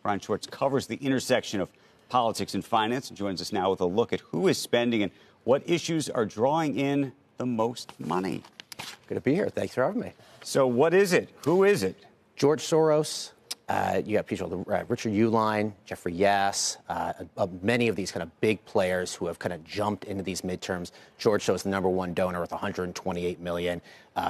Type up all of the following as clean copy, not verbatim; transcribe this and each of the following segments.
Brian Schwartz covers the intersection of politics and finance and joins us now with a look at who is spending and what issues are drawing in the most money. Good to be here. Thanks for having me. So what is it? Who is it? George Soros. You got people, Richard Uihlein, Jeffrey Yass, many of these kind of big players who have kind of jumped into these midterms. George Soros, the #1 donor with $128 million.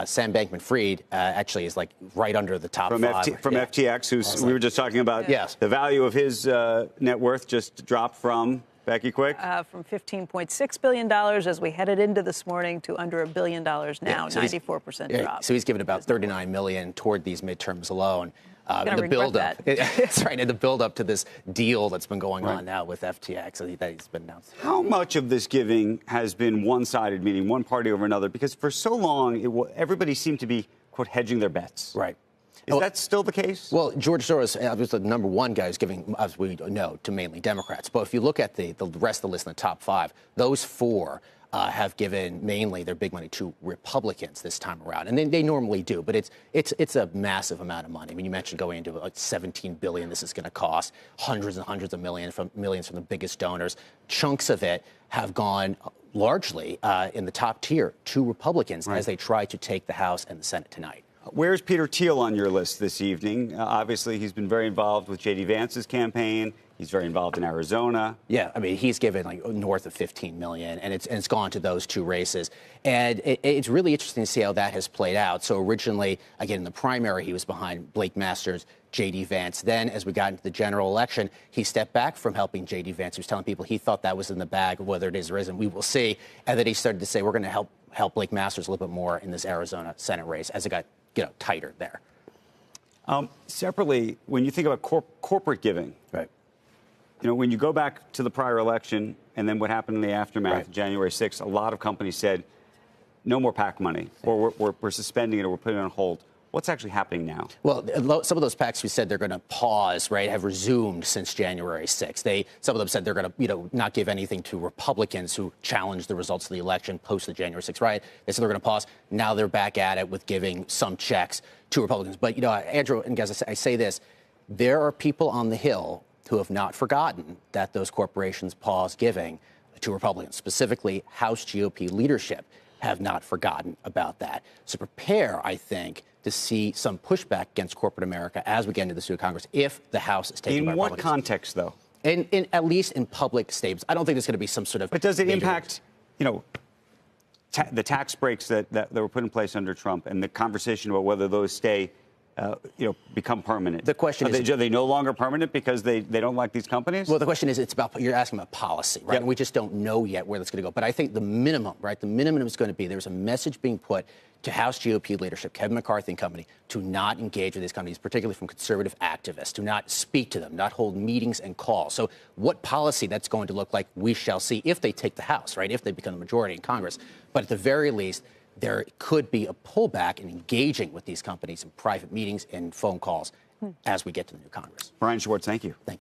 Sam Bankman-Fried actually is like right under the top five. From FTX, who's we were just talking about. Yes. The value of his net worth just dropped from, Becky, quick? From $15.6 billion as we headed into this morning to under $1 billion now, yeah, so 94% drop. So he's given about $39 million toward these midterms alone. The build-up. That's right, and the build-up to this deal that's been going on now with FTX that he's been announced. How much of this giving has been one-sided, meaning one party over another? Because for so long, everybody seemed to be, quote, hedging their bets. Right. Is that still the case? Well, George Soros was the #1 guy who's giving, as we know, to mainly Democrats. But if you look at the rest of the list in the top five, those four have given mainly their big money to Republicans this time around, and they normally do. But it's a massive amount of money. I mean, you mentioned going into like $17 billion. This is going to cost hundreds and hundreds of millions from the biggest donors. Chunks of it have gone largely in the top tier to Republicans as they try to take the House and the Senate tonight. Where's Peter Thiel on your list this evening? Obviously, he's been very involved with J.D. Vance's campaign. He's very involved in Arizona. Yeah, I mean, he's given like north of $15 million, and it's gone to those two races. And it's really interesting to see how that has played out. So originally, again, in the primary, he was behind Blake Masters, J.D. Vance. Then, as we got into the general election, he stepped back from helping J.D. Vance. He was telling people he thought that was in the bag, whether it is or isn't, we will see. And then he started to say, we're going to help Blake Masters a little bit more in this Arizona Senate race as it got tighter there. Separately, when you think about corporate giving, right? You know, when you go back to the prior election and then what happened in the aftermath of January 6th, a lot of companies said, no more PAC money, or we're suspending it, or we're putting it on hold. What's actually happening now? Well, some of those PACs who said they're going to pause, have resumed since January 6th. Some of them said they're going to, not give anything to Republicans who challenged the results of the election post the January 6th riot. They said they're going to pause. Now they're back at it with giving some checks to Republicans. But, Andrew and guys, I say this. There are people on the Hill who have not forgotten that those corporations paused giving to Republicans, specifically House GOP leadership have not forgotten about that. So prepare, I think, to see some pushback against corporate America as we get into the suit of Congress if the House is taken by Republicans. In what context, though? At least in public statements. I don't think there's going to be some sort of... But does it impact, the tax breaks that were put in place under Trump and the conversation about whether those stay, become permanent? The question is... Are they no longer permanent because they don't like these companies? Well, the question is, you're asking about policy, right? Yep. And we just don't know yet where that's going to go. But I think the minimum is going to be there's a message being put to House GOP leadership, Kevin McCarthy and company, to not engage with these companies, particularly from conservative activists, to not speak to them, not hold meetings and calls. So what policy that's going to look like, we shall see if they take the House, right, if they become the majority in Congress. But at the very least, there could be a pullback in engaging with these companies in private meetings and phone calls as we get to the new Congress. Brian Schwartz, thank you. Thank you.